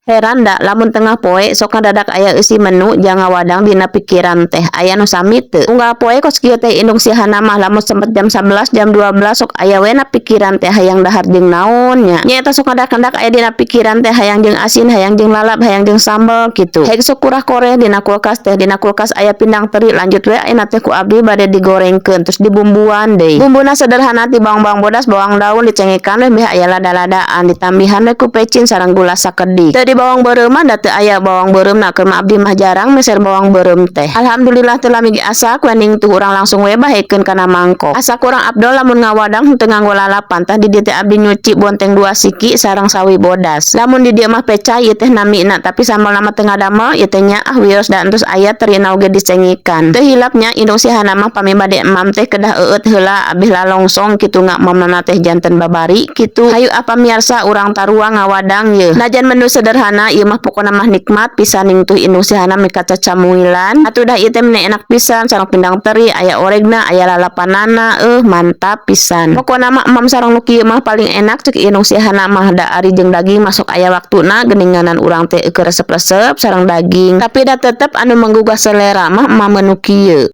Heran dak lamun tengah poe sok dadak aya eusi menu janga wadang dina pikiran teh aya nu sami teu. Unggal poe kos kieu teh indung sihana mah lamun sempet jam 11 jam 12 sok aya we na pikiran teh hayang dahar jeung naon nya. Nya eta sok ngadak-ngadak aya dina pikiran teh hayang jeung asin, hayang jeung lalap, hayang jeung sambal kitu. Hayang sok kurah koreh dina kulkas teh, dina kulkas aya pindang teri lanjut we ayeuna teh ku abdi bade digorengkeun terus dibumbuan deui. Bumbuna sederhana ti bawang bodas, bawang daun dicengekan we beh aya lada-ladaan ditambihan we ku pecin sareng gula sakedik. Bawang beureum mah da teu aya bawang beureum na keur abdi mah jarang meser bawang beureum teh. Alhamdulillah teu lami asak wening tuh urang langsung we bahekeun kana mangkok. Asa kurang Abdol lamun ngawadang teu nganggo lalapan tah di dieu teh abdi nyuci bonteng 2 siki sareng sawi bodas. Lamun di dieu mah pecah ieu teh namina tapi sambal nama teu ngadamel ieu teh nya wios da entus aya terina oge dicengikan. Teu hilapnya indung sihana mah pami bade emam teh kedah eueut heula abih lalongsong kitu mamna teh janten babari kitu. Hayu apa miarsa urang tarua ngawadang ye. Najan menu sederhana ieu mah pokona mah nikmat pisan ning tuh indung sihana meh kaca camuilan. Atuh dah ieu teh enak pisan sareng pindang teri, aya oregna, aya lalapanana, mantap pisan. Pokona mah emam sareng nu kieu mah paling enak ceuk indung sihana mah da ari jeung daging masuk aya waktuna geuninganan urang teh keur resep-resep sareng daging. Tapi da tetep anu menggugah selera mah emam menu kieu.